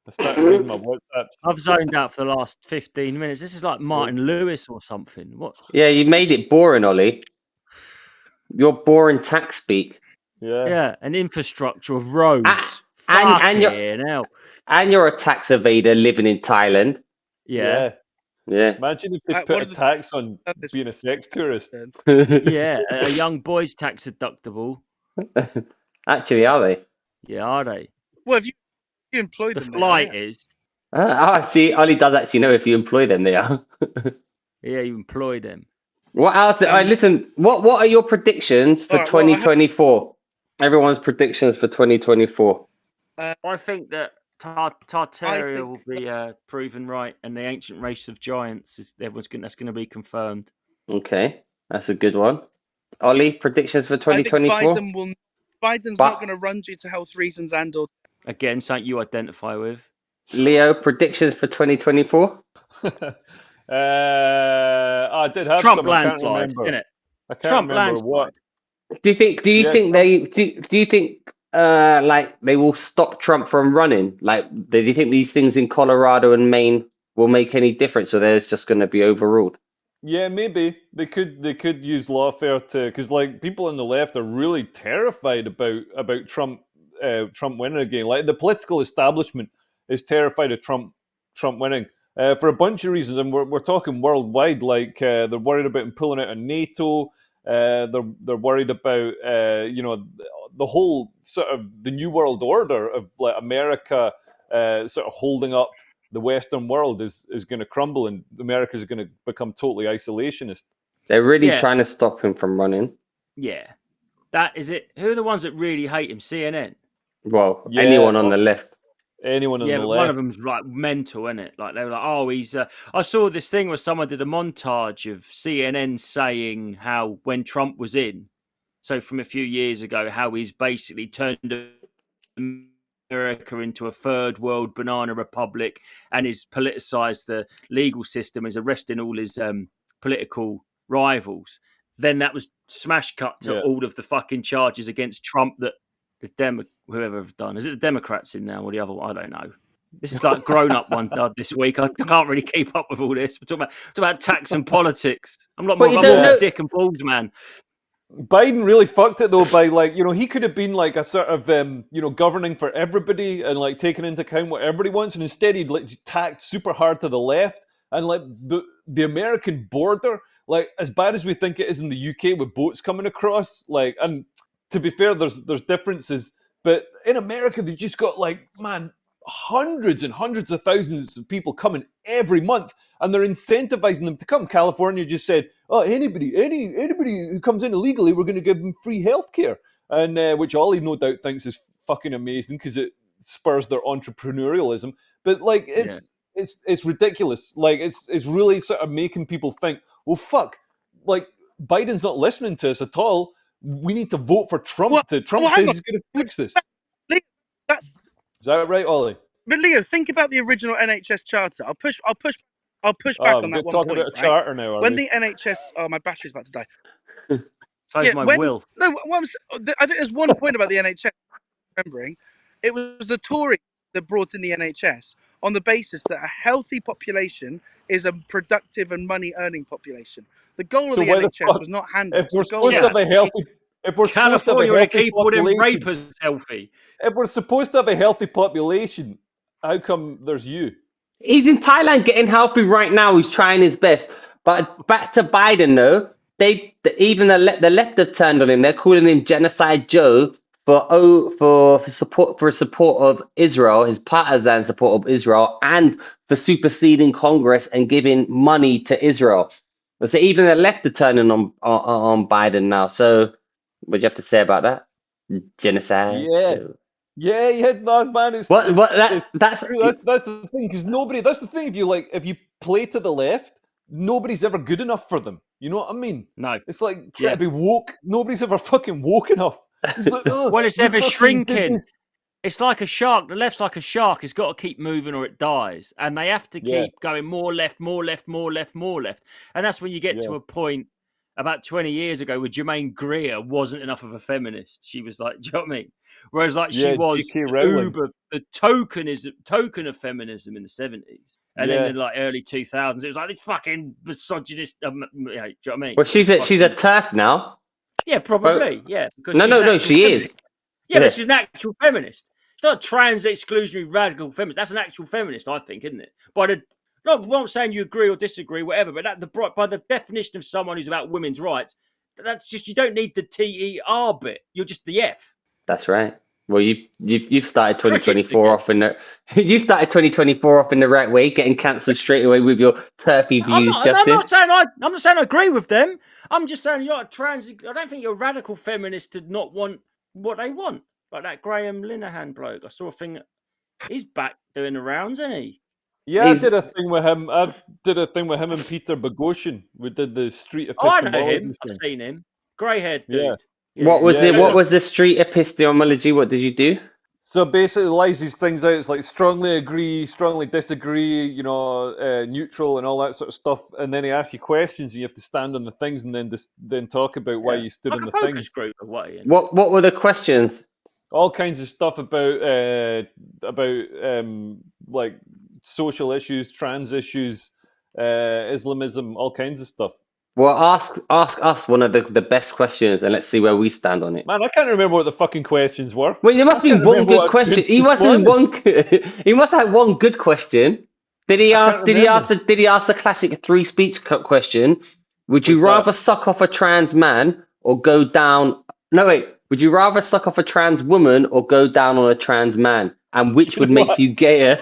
I started reading my WhatsApps. I've zoned out for the last 15 minutes. This is like Martin Lewis or something. What? Yeah, you made it boring, Ollie. You're boring tax speak. Yeah. Yeah, an infrastructure of roads. And Fucking hell. you're a tax evader living in Thailand. Yeah. Yeah. Imagine if they What put are a the tax on this being a sex tourist. then? Yeah. A young boy's tax deductible. Actually, are they? Yeah, are they? Well, if you employ The them, flight they are, is. See, Ollie does actually know if you employ them, they are. Yeah, you employ them. What else? Listen, what are your predictions for all right. Well, I hope, 2024? Everyone's predictions for 2024. I think that I Tartaria think will be proven right, and the ancient race of giants is that's going to be confirmed. Okay, that's a good one. Ollie, predictions for I think 2024? Biden's not going to run due to health reasons and/or. Again, something you identify with. Leo, predictions for 2024? I did have Trump some. I can't landslide, remember. innit? I can't Trump remember landslide. what. Do you think Yeah, do you think like they will stop Trump from running? Like, do you think these things in Colorado and Maine will make any difference, or they're just going to be overruled? Yeah, maybe they could use lawfare to, because like people on the left are really terrified about Trump winning again. Like the political establishment is terrified of Trump winning for a bunch of reasons, and we're talking worldwide. Like they're worried about him pulling out of NATO. They're worried about the whole sort of the new world order of like America sort of holding up the Western world is going to crumble, and America is going to become totally isolationist. They're really Yeah. trying to stop him from running. Yeah. That is it. Who are the ones that really hate him? CNN. Well, Yeah, anyone on the left. Anyone on Yeah, the but left. one of them's like mental, isn't it? Like they were like, oh, he's. I saw this thing where someone did a montage of CNN saying how when Trump was in, so from a few years ago, how he's basically turned America into a third world banana republic and has politicized the legal system, is arresting all his political rivals. Then that was smash cut to all of the fucking charges against Trump that the whoever have done. Is it the Democrats in now or the other one? I don't know. This is like grown up one this week. I can't really keep up with all this. We're talking about tax and politics. I'm not more, But you I'm don't more know- of a dick and balls man. Biden really fucked it though by like, he could have been like a sort of governing for everybody and like taking into account what everybody wants, and instead he'd like tacked super hard to the left, and like the American border, like as bad as we think it is in the UK with boats coming across, like, and to be fair, there's differences, but in America they just got like, man, hundreds and hundreds of thousands of people coming every month, and they're incentivizing them to come. California just said, oh, anybody who comes in illegally, we're going to give them free healthcare, and which Ollie no doubt thinks is fucking amazing because it spurs their entrepreneurialism. But like, it's ridiculous. Like, it's really sort of making people think, well, fuck, like Biden's not listening to us at all. We need to vote for Trump. Trump says he's going to fix this. That's Is that right, Ollie? But Leo, think about the original NHS charter. I'll push back on that one talking point. about a charter now, are when we? the NHS, oh, my battery's about to die. So's my will. No, I think there's one point about the NHS. Remembering, it was the Tories that brought in the NHS on the basis that a healthy population is a productive and money-earning population. The goal of the NHS was not handles. If we're supposed to have a healthy, California want to keep all them population, rapers healthy. if we're supposed to have a healthy population, how come there's you? He's in Thailand getting healthy right now. He's trying his best. But back to Biden, though, even the left have turned on him. They're calling him Genocide Joe for support of Israel, his partisan support of Israel, and for superseding Congress and giving money to Israel. So even the left are turning on Biden now. So what do you have to say about that? Genocide Joe. Yeah, no, man. That's the thing, because nobody. That's the thing. If you play to the left, nobody's ever good enough for them. You know what I mean? No, it's like trying to be woke. Nobody's ever fucking woke enough. It's like, well, it's ever shrinking. It's like a shark. The left's like a shark. It's got to keep moving or it dies, and they have to keep going more left, more left, more left, more left, and that's when you get to a point. About 20 years ago, where Jermaine Greer wasn't enough of a feminist. She was like, do you know what I mean? Whereas like she was uber the token of feminism in the 70s. And then in like early 2000s, it was like this fucking misogynist. Do you know what I mean? Well, she's a TERF now. Yeah, probably. Yeah. Because no, she is. Yeah, but she's an actual feminist. It's not a trans exclusionary radical feminist. That's an actual feminist, I think, isn't it? I'm not saying you agree or disagree, whatever, but by the definition of someone who's about women's rights, that's just, you don't need the TER bit. You're just the F. That's right. Well, you've started Crickets 2024 again. off in the you started 2024 off in the right way, getting cancelled straight away with your turfy views, I'm Justin. not saying I agree with them. I'm just saying you're not a trans. I don't think you're a radical feminist to not want what they want. Like that Graham Linehan bloke. I saw a thing. He's back doing the rounds, isn't he? Yeah, He's- I did a thing with him. I did a thing with him and Peter Boghossian. We did the street Oh, I know epistemology him. I've thing. seen him. Grey-haired dude. Yeah. What was Yeah. What was the street epistemology? What did you do? So basically, lays these things out. It's like strongly agree, strongly disagree, neutral and all that sort of stuff. And then he asks you questions, and you have to stand on the things, and then talk about why you stood Like on a the focus things. group away. What were the questions? All kinds of stuff about like social issues, trans issues, Islamism, all kinds of stuff. Well, ask us one of the best questions, and let's see where we stand on it. Man, I can't remember what the fucking questions were. Well, there must be can't one remember good what I question. did He this must have morning. he must have one good question. Did he I ask? can't Did he ask remember. Did he ask the classic three speech question? Would you What's that? rather suck off a trans man or go down? No, wait. Would you rather suck off a trans woman or go down on a trans man? And which would make What? you gayer?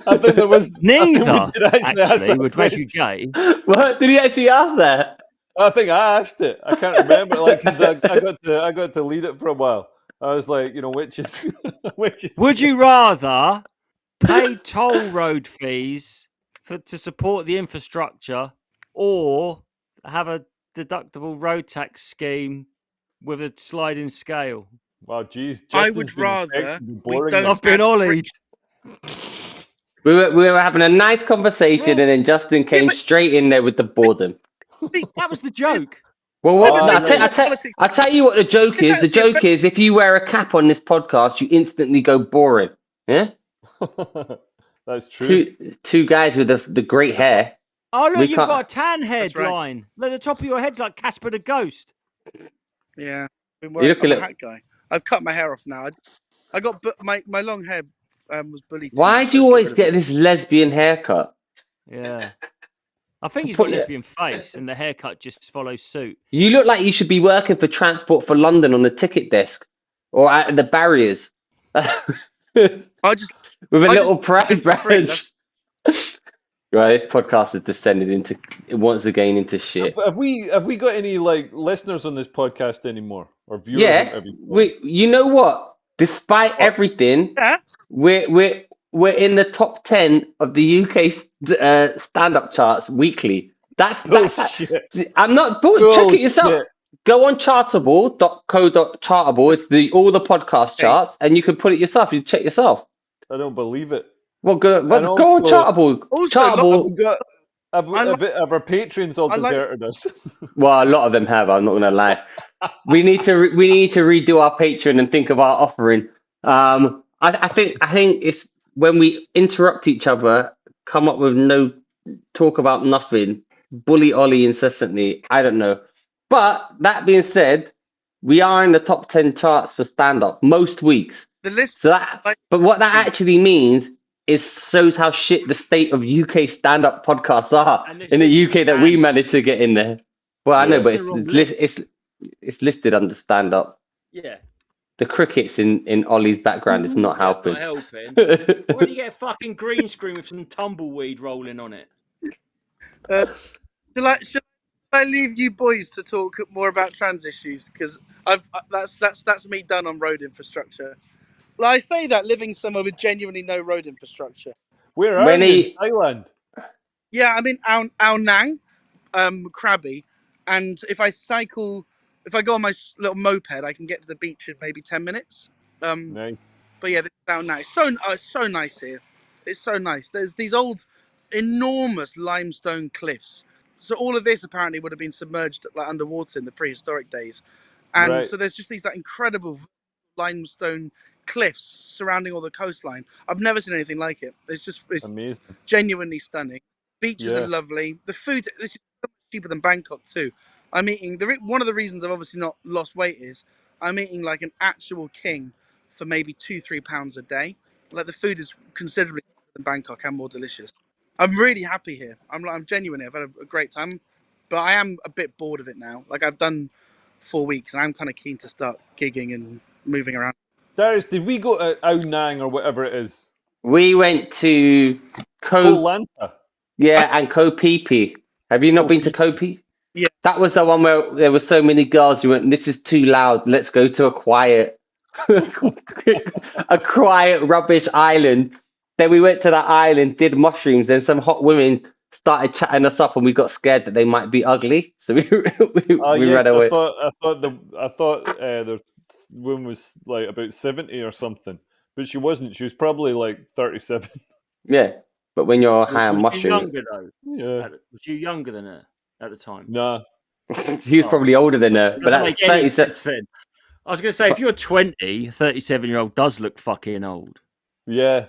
I think there was Neither, I think we did actually ask actually, that would make question. you gay. What did he actually ask that? I think I asked it. I can't remember, like, because I got to lead it for a while. I was like, which is which is. Would you rather pay toll road fees to support the infrastructure, or have a deductible road tax scheme with a sliding scale? Wow, geez, I Justin's would been rather effectively we boring don't us. I've been add ollied. We were having a nice conversation, and then Justin came but- straight in there with the boredom. That was the joke. Well, Oh, what, yeah. I'll tell you what the joke It's is. The actually joke is if you wear a cap on this podcast, you instantly go boring. Yeah? That's true. Two guys with the great hair. Oh, look, We you've can't- got a tan That's right. headline. Look, the top of your head's like Casper the Ghost. Yeah, been You wearing, look a I'm a little- hat guy. I've cut my hair off now. I got my long hair was bullied. too Why much, do you so I always just got get rid of this lesbian haircut? Yeah. I think he's Put got a your- lesbian face, and the haircut just follows suit. You look like you should be working for Transport for London on the ticket desk or at the barriers. With I just a I little just pride did for free, badge. Right, this podcast has descended into once again into shit. Have we got any like listeners on this podcast anymore, or viewers? Yeah, on every one? you know what? Despite everything, yeah. we're in the top 10 of the UK stand-up charts weekly. That's Bullshit. I'm not check it yourself. Bullshit. Go on chartable.co.chartable. It's all the podcast charts, and you can put it yourself. You check yourself. I don't believe it. Well, go on also- Chartable. also, Chartable. Have our patrons all I like- deserted us? Well, a lot of them have. I'm not gonna lie. We need to redo our Patreon and think of our offering. I think it's when we interrupt each other, come up with no talk about nothing, bully Ollie incessantly. I don't know. But that being said, we are in the top 10 charts for stand up most weeks. The list. So but what that actually means is shows how shit the state of UK stand up podcasts are And this in the is UK that we stand- managed to get in there. Well, I know, Yeah. but It's the wrong list. it's listed under stand up. Yeah. The crickets in Ollie's background is not That's helping. not helping. Why do you get a fucking green screen with some tumbleweed rolling on it? Should I leave you boys to talk more about trans issues? Because that's me done on road infrastructure. Well, I say that living somewhere with genuinely no road infrastructure. Where are When you? he- In Thailand. Yeah, I'm in Ao Nang, Krabi, and if I go on my little moped, I can get to the beach in maybe 10 minutes. Nice. But yeah, this is Ao Nang. It's so nice here. It's so nice. There's these old, enormous limestone cliffs. So all of this apparently would have been submerged like underwater in the prehistoric days, and Right. so there's just these like incredible limestone cliffs surrounding all the coastline. I've never seen anything like it. It's Amazing. genuinely stunning. Beaches Yeah. are lovely. The food, this is so much cheaper than Bangkok too. I'm eating one of the reasons I've obviously not lost weight is I'm eating like an actual king for maybe £2-3 a day. Like the food is considerably better than Bangkok and more delicious. I'm really happy here. I'm genuine here. I've had a great time, but I am a bit bored of it now. Like I've done 4 weeks, and I'm kind of keen to start gigging and moving around. Darius, did we go to Ao Nang or whatever it is? We went to Koh Lanta. and Koh Phi Phi. Have you not Koh been to Phi Phi. Koh Phi? Yeah. That was the one where there were so many girls. You went, this is too loud. Let's go to a quiet, a quiet rubbish island. Then we went to that island, did mushrooms, and some hot women started chatting us up, and we got scared that they might be ugly, so we Yeah, ran away. I thought the woman was like about 70 or something, but she wasn't. She was probably like 37. Yeah, but when you're high on Was she mushroom, younger though? Yeah, Was you younger than her at the time? nah. he was probably older than her. But Doesn't that's make any 37. sense then. I was going to say, if you're 20, 37-year-old does look fucking old. Yeah.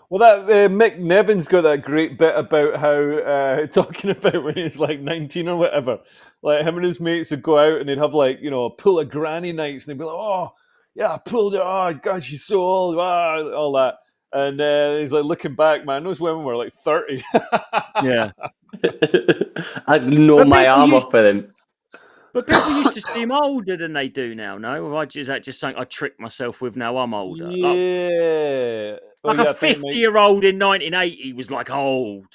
Well, that Mick Nevin's got that great bit about how talking about when he's like 19 or whatever. Like him and his mates would go out and they'd have like a pool of granny nights, and they'd be like, "Oh, yeah, I pulled it. Oh God, she's so old." All that, and he's like looking back, man. Those women were like 30. Yeah. I'd gnaw But my people arm used- off for them. But people used to seem older than they do now, no? Or is that just something I tricked myself with now I'm older? Yeah. Like I a think it might- 50-year-old in 1980 was like old.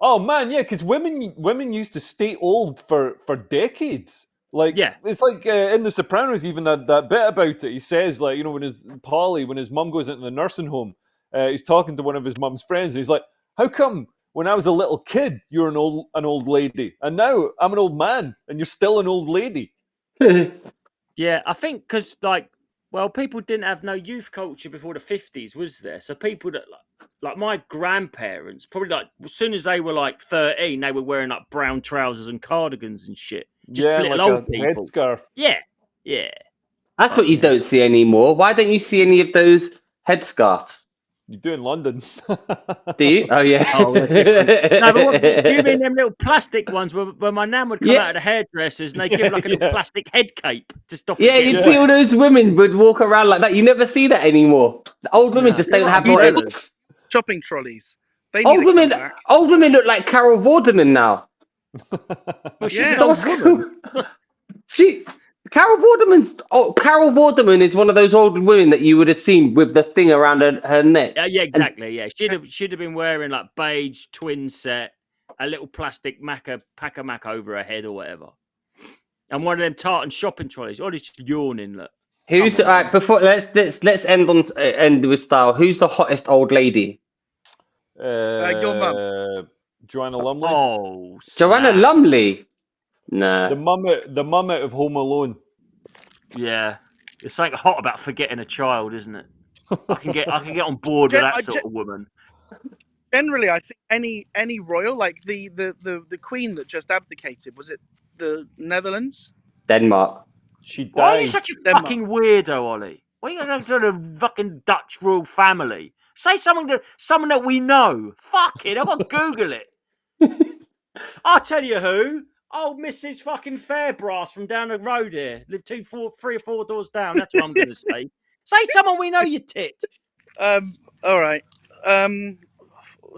Oh man, yeah, because women used to stay old for decades. Like, Yeah. it's like in The Sopranos, even that bit about it. He says, like, when his mum goes into the nursing home, he's talking to one of his mum's friends, and he's like, "How come when I was a little kid you were an old lady, and now I'm an old man, and you're still an old lady?" Yeah, I think because, people didn't have no youth culture before the 50s, was there? So people that, like my grandparents, probably like as soon as they were like 13, they were wearing like brown trousers and cardigans and shit. Just Yeah, little like old a people. headscarf. Yeah, yeah. That's what you yeah. don't see anymore. Why don't you see any of those headscarves? You do in London. Do you? Oh yeah. Oh, they're different. No, but do you mean them little plastic ones where my nan would come Yeah. out of the hairdressers and they give like a little plastic head cape to stop Yeah, it you'd getting see all those women would walk around like that. You never see that anymore. The old women No, just they're don't like have more. umbrellas. Shopping trolleys. They need to come back. Old women look like Carol Vorderman now. Well, she's Yeah. an old woman. Carol Vorderman is one of those old women that you would have seen with the thing around her neck. Yeah, exactly. Yeah, she'd have been wearing like beige twin set, a little plastic packer mac over her head or whatever, and one of them tartan shopping trolleys. Oh, it's just yawning. Look, Who's Come on, all right? Before let's end with style. Who's the hottest old lady? Your mum. Joanna Lumley. Oh, Joanna snap. Lumley. Nah. The mum out of Home Alone. Yeah, there's something hot about forgetting a child, isn't it? I can get on board with that sort of woman. Generally, I think any royal, like the queen that just abdicated, was it the Netherlands? Denmark. She died. Why are you such a Denmark. fucking weirdo, Ollie? Why are you going to the fucking Dutch royal family? Say someone that we know. Fuck it, I've got to Google it. I'll tell you who. Old Mrs. fucking Fairbrass from down the road here. Lived 3 or 4 doors down. That's what I'm going to say. Say someone we know, you tit. All right.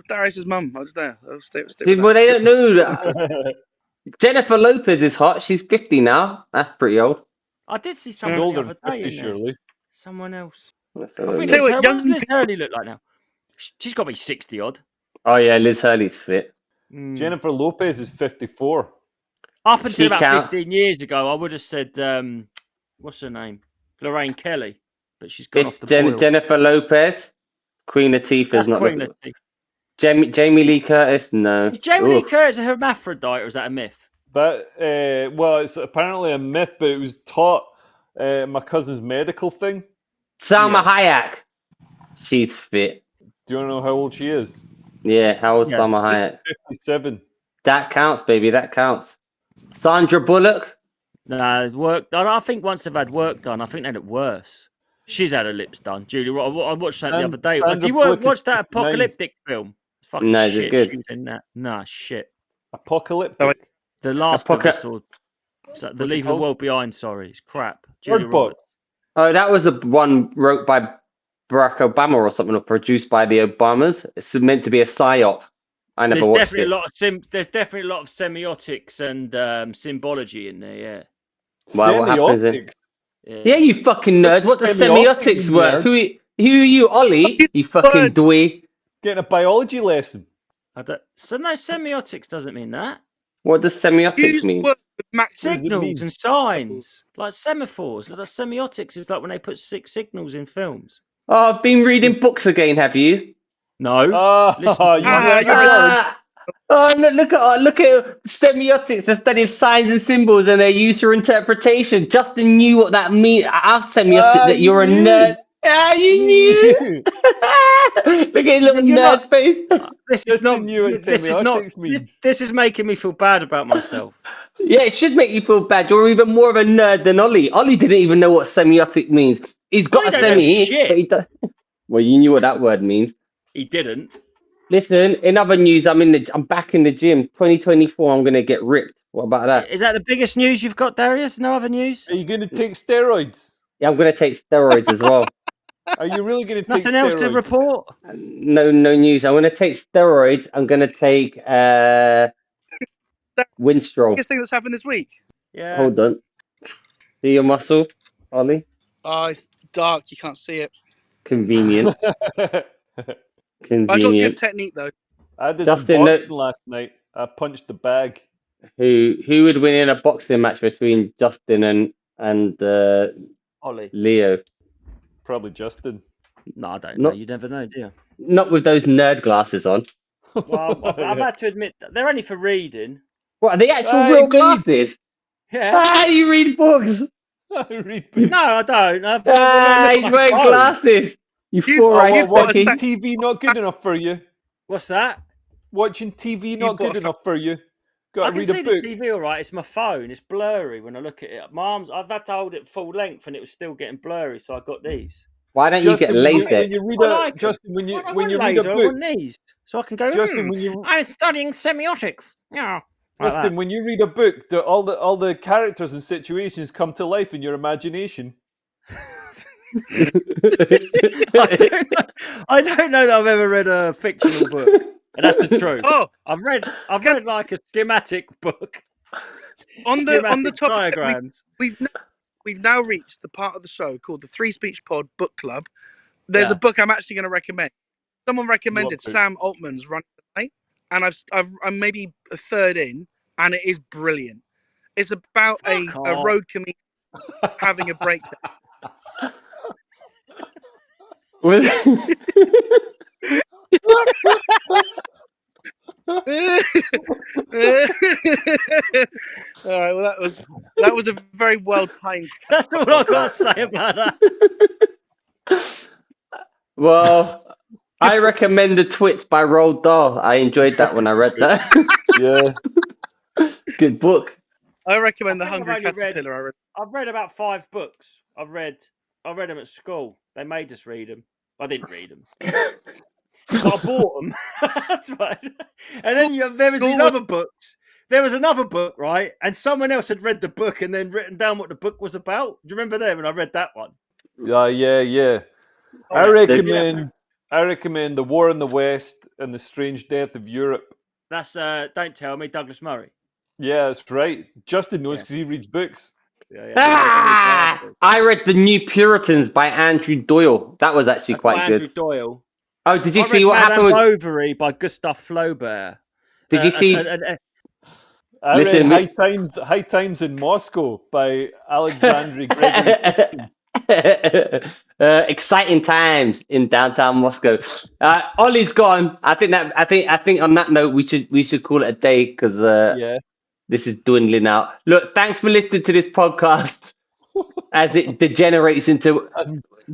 Darius's mum. I was there. I'll stick with Well, that. they don't know that. Jennifer Lopez is hot. She's 50 now. That's pretty old. I did see She's someone older the than other day. 50, surely. Someone else. That's I what think I Tell you mean. what, what does Liz Hurley look like now? She's got to be 60 odd. Oh yeah, Liz Hurley's fit. Jennifer Lopez is 54. Up until She about counts. 15 years ago, I would have said, what's her name? Lorraine Kelly. But she's gone off the boil. Jennifer Lopez, Queen of Teeth is That's not. Queen of Teeth. Jamie Lee Curtis, no. Is Jamie Lee Oof. Curtis a hermaphrodite or is that a myth? That well, it's apparently a myth, but it was taught my cousin's medical thing. Salma Hayek, she's fit. Do you want to know how old she is? Yeah, how old's Yeah. Salma Hayek? 57. That counts, baby. That counts. Sandra Bullock. No, work done. I think once they've had work done, I think they look worse. She's had her lips done. Julie, I watched that the other day. Sandra Do you Bullock is watch that 59. apocalyptic film? It's fucking No, is it shit. good? She was in that. Nah, shit. Apocalyptic. The Last of Us or the What's it Leave the called? World Behind. Sorry, it's crap. Julia Bird Box. Roberts. Oh, that was the one wrote by Barack Obama or something, or produced by the Obamas. It's meant to be a psyop. I never watched it. There's definitely a lot of semiotics and symbology in there. Yeah. Well, what happens then? Semiotics. Yeah, you fucking nerd. What does semiotics word? Who are you, Ollie? You fucking dweeb. Getting a biology lesson. So no, semiotics doesn't mean that. What does semiotics mean? Signals and signs, like semaphores. Like semiotics is like when they put signals in films. Oh, I've been reading books again, have you? No. Look at semiotics, the study of signs and symbols and their use for interpretation. Justin knew what that means. I've semiotic that you're a nerd. You knew. Look at his little nerd face. This is making me feel bad about myself. Yeah, it should make you feel bad. You're even more of a nerd than Ollie. Ollie didn't even know what semiotic means. He's got a semi, but he does. Well, you knew what that word means. He didn't. Listen, in other news, I'm back in the gym. 2024, I'm gonna get ripped. What about that? Is that the biggest news you've got, Darius? No other news? Are you going to take steroids? Yeah, I'm gonna take steroids as well. Are you really going to take Nothing else to report? No news. I'm gonna take steroids. I'm gonna take Winstrol. Biggest thing that's happened this week. Yeah. Hold on. See your muscle, Ollie? Oh, it's dark. You can't see it. Convenient. I got good technique though. I did some boxing last night. I punched the bag. Who would win in a boxing match between Justin and Ollie? Leo? Probably Justin. No, I don't know. You never know, do you? Not with those nerd glasses on. Well, I've had to admit they're only for reading. What are the actual real glasses? Yeah. You read books. I read books. No, I don't. He's wearing glasses. Watching TV not good enough for you. What's that? Watching TV not good enough for you. Got to read a book. I can see the TV all right. It's my phone. It's blurry when I look at it. My arms, I've had to hold it full length and it was still getting blurry, so I got these. Why don't you get LASIK? When you read a book, I want these, so I can go. Justin, I'm studying semiotics. Yeah. Justin, when you read a book, all the characters and situations come to life in your imagination. I don't know that I've ever read a fictional book, and that's the truth. Oh, I've read like a schematic book. On the topic, diagrams. We've now reached the part of the show called the Three Speech Pod Book Club. There's a book I'm actually going to recommend. Someone recommended Sam Altman's Running the Night, and I'm maybe a third in, and it is brilliant. It's about a road comedian having a breakdown. All right. Well, that was a very well timed. That's all I've got to say about that. Well, I recommend The Twits by Roald Dahl. I enjoyed that when I read that. Yeah. Good book. I recommend The Hungry Caterpillar. I've read about 5 books. I read them at school. They made us read them. I didn't read them. But I bought them. That's right. And then there was these other books. There was another book, right? And someone else had read the book and then written down what the book was about. Do you remember that when I read that one? Yeah. I recommend The War in the West and The Strange Death of Europe. That's Don't Tell Me, Douglas Murray. Yeah, that's right. Justin knows because he reads books. I read The New Puritans by Andrew Doyle. That was actually quite good. Andrew Doyle. Oh, did you see what happened with Bovary by Gustave Flaubert? Did you see? I read High Times in Moscow by Alexandre Gregory. Exciting times in downtown Moscow. Ollie's gone. I think on that note we should call it a day because this is dwindling out. Look, thanks for listening to this podcast as it degenerates into.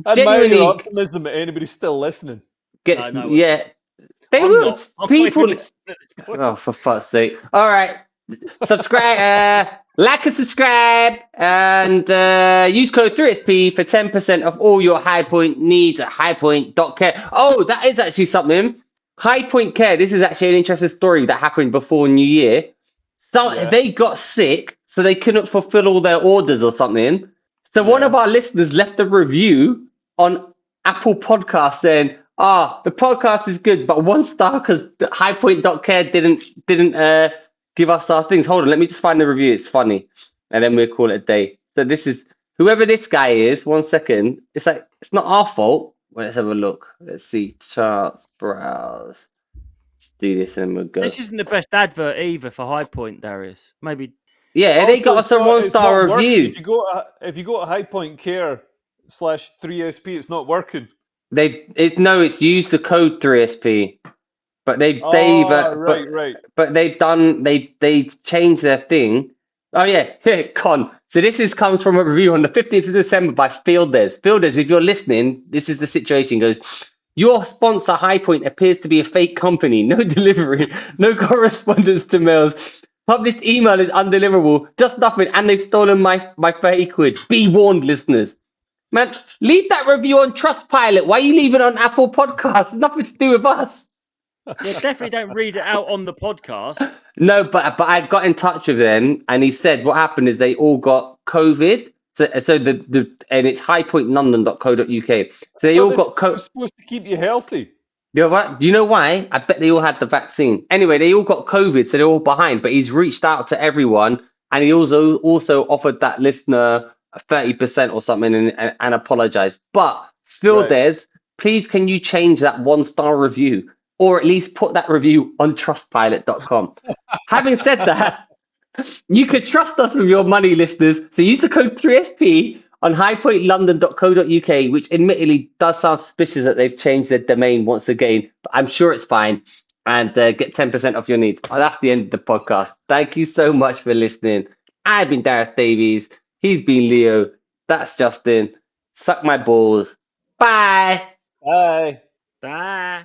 Admire your optimism. Anybody's still listening? They will. People. Oh, for fuck's sake! All right, subscribe, like and subscribe, and use code 3XP for 10% off all your High Point needs at highpoint.care. Oh, that is actually something. High Point Care. This is actually an interesting story that happened before New Year. They got sick, so they couldn't fulfill all their orders or something. So one of our listeners left a review on Apple Podcast saying, the podcast is good, but 1 star because highpoint.care didn't give us our things. Hold on, let me just find the review. It's funny. And then we'll call it a day. So this is whoever this guy is, 1 second. It's like it's not our fault. Well, let's have a look. Let's see. Charts, browse. Let's do this and then we'll go. This isn't the best advert either for High Point, Darius. Maybe. Yeah, they got us a 1 it's star not working. review. If you go to High Point Care /3SP, it's not working. It's used the code 3SP. But they've changed their thing. Oh yeah, con. So comes from a review on the 15th of December by Fielders. Fielders, if you're listening, this is the situation. He goes, your sponsor Highpoint appears to be a fake company. No delivery, no correspondence to mails. Published email is undeliverable. Just nothing, and they've stolen my £30. Be warned, listeners. Man, leave that review on Trustpilot. Why are you leaving it on Apple Podcasts? It's nothing to do with us. Yeah, definitely don't read it out on the podcast. No, but I got in touch with them, and he said what happened is they all got COVID. So and it's highpointlondon.co.uk. So they all got COVID. It's supposed to keep you healthy. You know what? Do you know why? I bet they all had the vaccine. Anyway, they all got COVID, so they're all behind. But he's reached out to everyone, and he also offered that listener 30% or something and apologized. But Phil, please can you change that 1 star review, or at least put that review on Trustpilot.com. Having said that, you could trust us with your money, listeners. So use the code 3SP on highpointlondon.co.uk, which admittedly does sound suspicious that they've changed their domain once again, but I'm sure it's fine. And get 10% off your needs. Oh, that's the end of the podcast. Thank you so much for listening. I've been Dareth Davies. He's been Leo. That's Justin. Suck my balls. Bye. Bye. Bye.